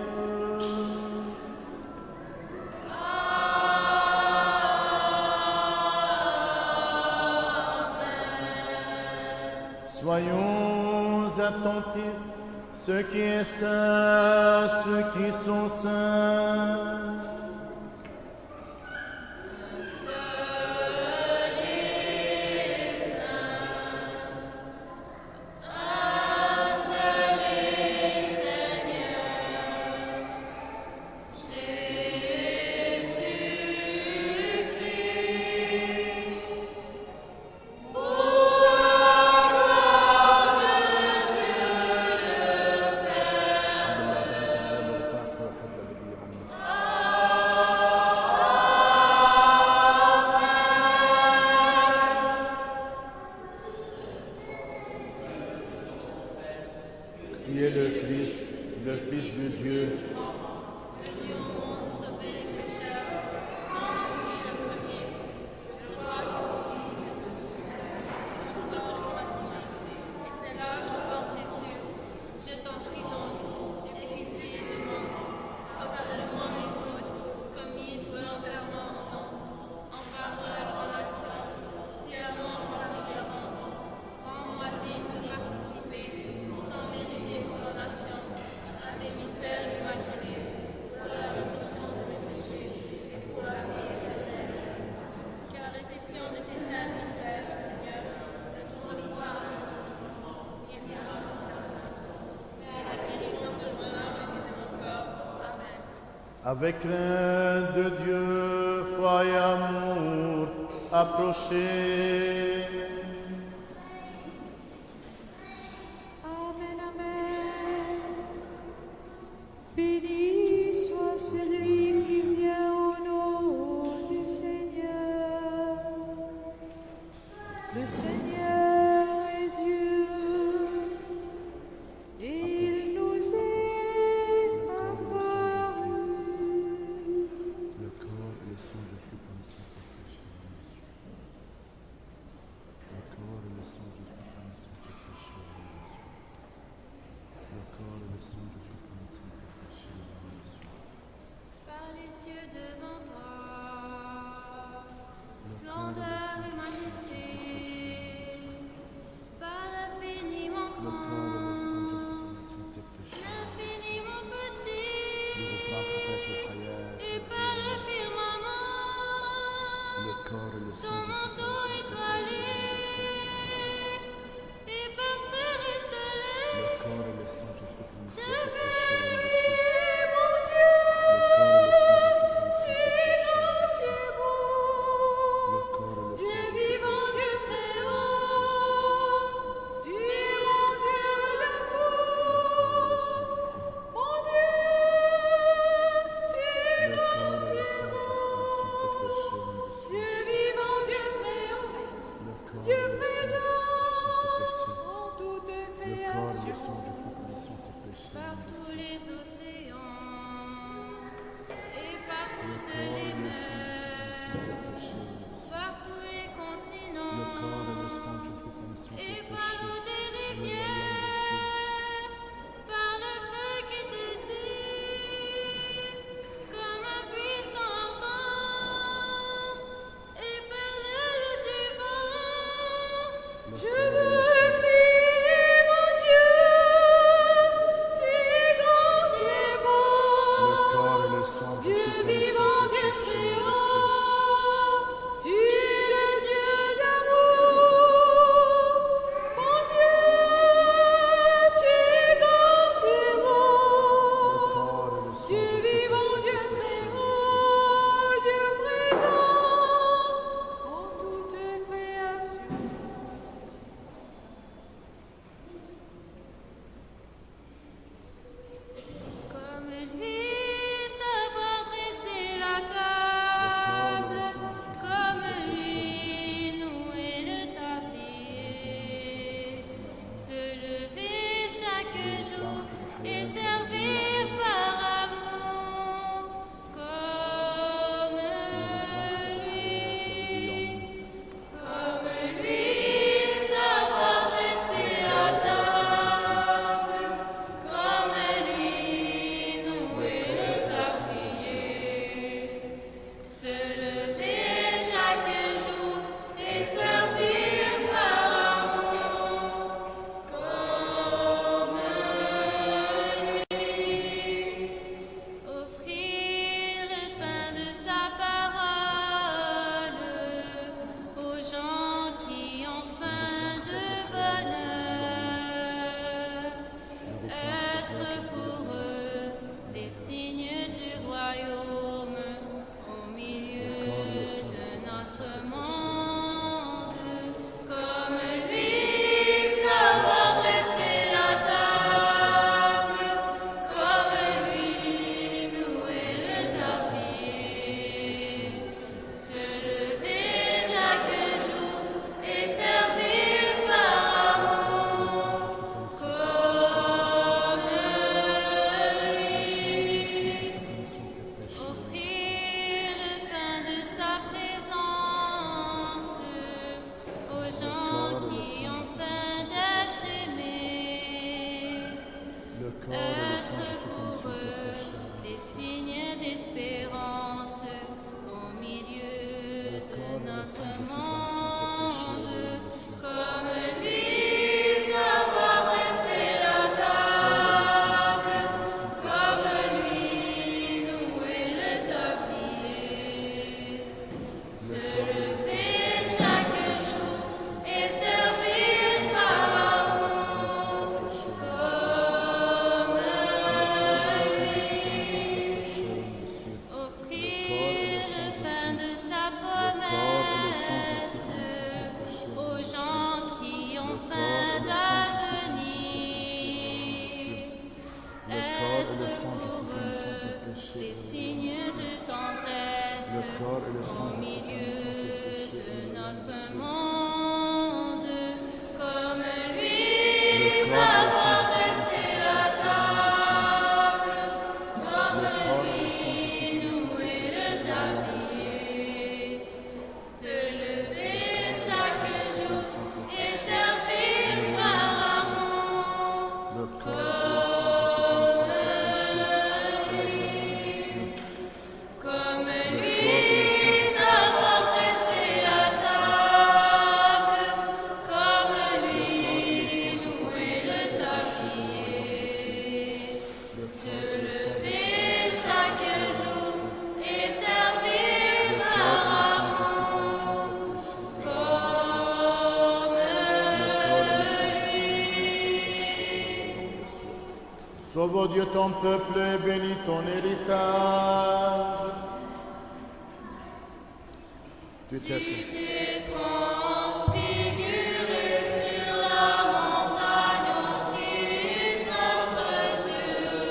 Soyons attentifs, ce qui est saint, ceux qui sont saints. Qui est le Christ, le Fils de Dieu. Avec crainte de Dieu, foi et amour, approchez. Amen, amen. Béni soit celui qui vient au nom du Seigneur. Le Seigneur est Dieu et il nous est apparu. Le corps et le sang de Jésus pour nous péchés. Le corps et le sang de Jésus pour nous péchés. Le corps et le sang de Jésus pour nous péchés. Par les cieux devant toi, splendeur et majesté, par l'infiniment grand, l'infiniment petit, et par le firmament, ton manteau étoilé, et parfait et céleste, je prie, mon Dieu, tu vivant, tu es beau, Dieu vivant, Dieu très haut, tu es mon Dieu d'amour, mon Dieu, tu es vivant, Dieu vivant, Dieu très haut, Dieu présent en toute création, par tous les océans et par toutes les mers, par tous les continents et par toutes les rivières, par le feu qui te dit comme un puissant ardent, éternel du vent, je veux crier, mon Dieu, tu es grand, tu es beau, Dieu vivant, Dieu très haut, tu es le Dieu d'amour, être pour eux des signes du royaume au milieu de notre monde, comme lui savoir dresser la table, comme lui nouer le tapis, se lever chaque jour et servir par amour, comme lui, offrir le pain de sa présence aux gens qui ont faim d'être aimés, être pour eux des signes d'espérance au milieu de notre monde, comme lui savoir dresser la table, comme lui nouer le tablier, se lever chaque jour et servir par amour, comme lui, offrir le pain de sa promesse aux gens qui ont faim d'avenir, être pour eux des signes de tendresse au milieu de notre monde, comme lui savoir dresser la table, comme lui nouer le tablier, se lever chaque jour et servir par amour, comme lui savoir dresser la table, comme lui nouer le tablier, se lever chaque jour et servir par amour, comme lui. Sauve, ô Dieu, ton peuple et bénis ton héritage. Tu t'es T'es transfiguré sur la montagne au Christ notre Dieu,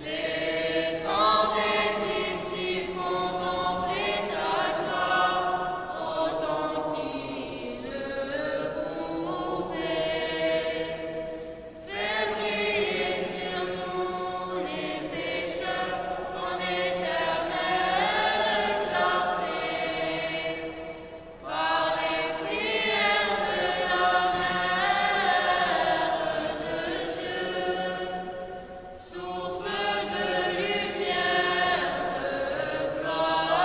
laissant tes disciples contempler ta gloire autant qu'ils le pouvaient. Fais briller sur nous les pécheurs ton éternelle clarté. Par les prières de la Mère de Dieu, source de lumière, de gloire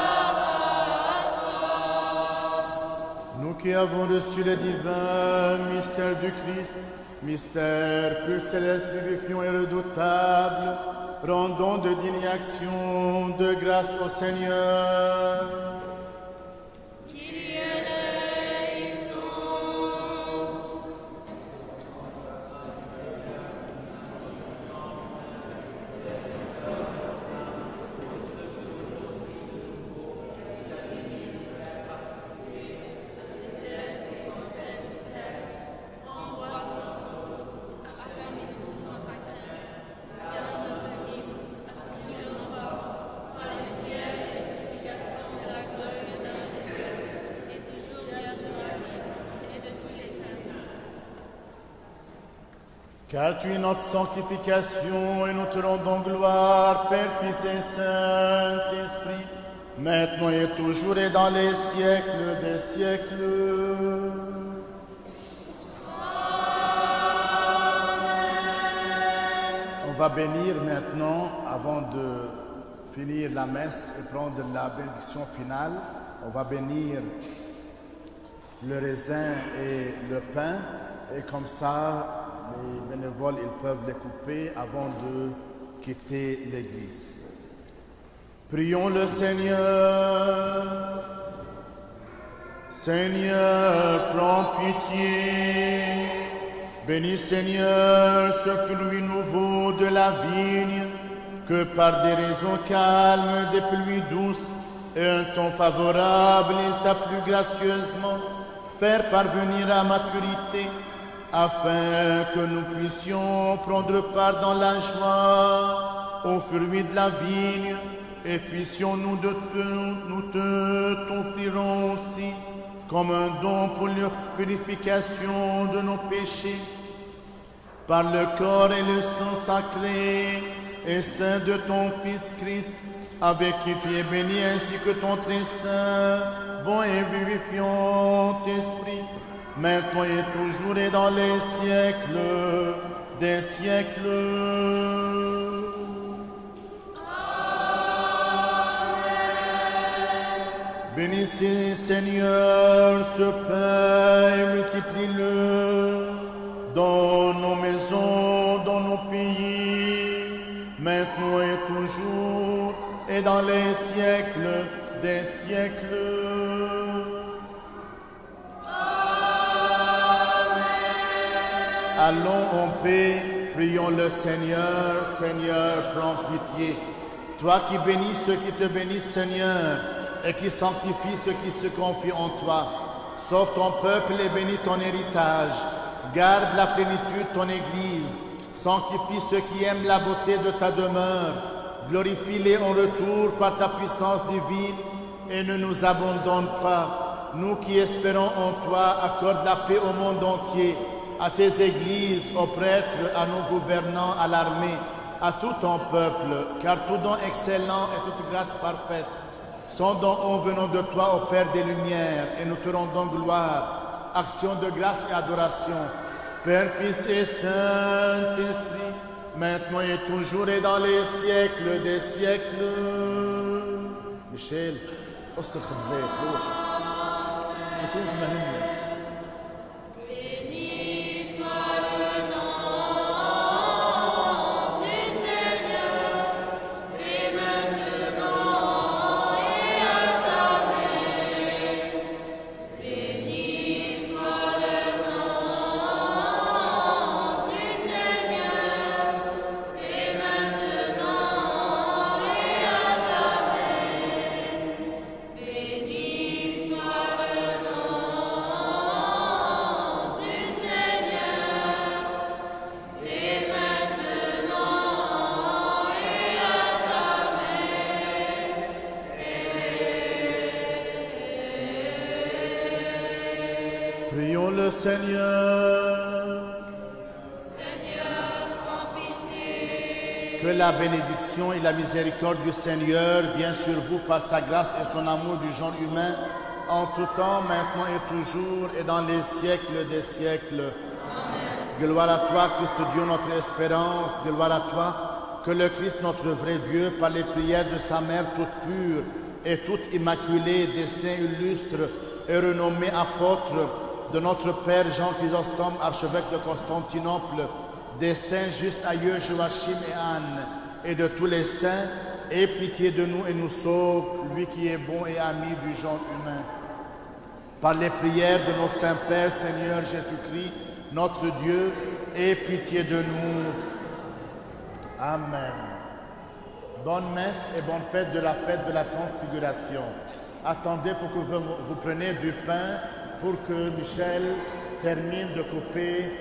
à toi. Nous qui avons reçu les divins mystères du Christ, mystère plus céleste, vivifiant et redoutable, rendons de dignes actions de grâce au Seigneur. Kyrie eleison. Car tu es notre sanctification et nous te rendons gloire, Père, Fils et Saint-Esprit, maintenant et toujours et dans les siècles des siècles. On va bénir maintenant, avant de finir la messe et prendre la bénédiction finale, on va bénir le raisin et le pain, et comme ça, les bénévoles, ils peuvent les couper avant de quitter l'église. Prions le Seigneur. Seigneur, prends pitié. Bénis Seigneur ce fruit nouveau de la vigne, que par des raisons calmes, des pluies douces et un temps favorable, il t'a plu gracieusement faire parvenir à maturité, afin que nous puissions prendre part dans la joie aux fruits de la vigne, et puissions nous te t'offrirons aussi comme un don pour la purification de nos péchés, par le corps et le sang sacré et saint de ton Fils Christ, avec qui tu es béni, ainsi que ton très saint, bon et vivifiant Esprit, maintenant et toujours et dans les siècles des siècles. Bénissez Seigneur ce pain et multiplie-le dans nos maisons, dans nos pays, maintenant et toujours et dans les siècles des siècles. Allons en paix, prions le Seigneur. Seigneur, prends pitié. Toi qui bénis ceux qui te bénissent, Seigneur, et qui sanctifie ceux qui se confient en toi. Sauve ton peuple et bénis ton héritage. Garde la plénitude de ton Église. Sanctifie ceux qui aiment la beauté de ta demeure. Glorifie-les en retour par ta puissance divine et ne nous abandonne pas. Nous qui espérons en toi, accorde la paix au monde entier, à tes églises, aux prêtres, à nos gouvernants, à l'armée, à tout ton peuple, car tout don excellent et toute grâce parfaite sont dons en venant de toi, ô Père des Lumières, et nous te rendons gloire, action de grâce et adoration, Père, Fils et Saint-Esprit, maintenant et toujours et dans les siècles des siècles. Michel, قص الخبزات روح تكون مهمة. Prions le Seigneur. Seigneur, prends pitié. Que la bénédiction et la miséricorde du Seigneur viennent sur vous par sa grâce et son amour du genre humain, en tout temps, maintenant et toujours, et dans les siècles des siècles. Amen. Gloire à toi, Christ Dieu, notre espérance. Gloire à toi, que le Christ, notre vrai Dieu, par les prières de sa mère toute pure et toute immaculée, des saints illustres et renommés apôtres, de notre Père Jean Chrysostome, archevêque de Constantinople, des saints justes aïeux Joachim et Anne, et de tous les saints, aie pitié de nous et nous sauve, lui qui est bon et ami du genre humain. Par les prières de nos saints pères, Seigneur Jésus-Christ, notre Dieu, aie pitié de nous. Amen. Bonne messe et bonne fête de la fête de la Transfiguration. Attendez pour que vous preniez du pain, pour que Michel termine de couper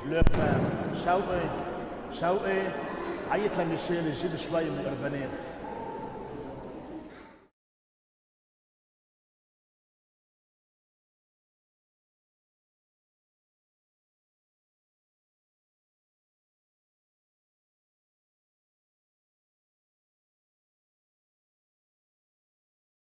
le pain. شوقي عيط لميشيل يجيب شوي من البنات.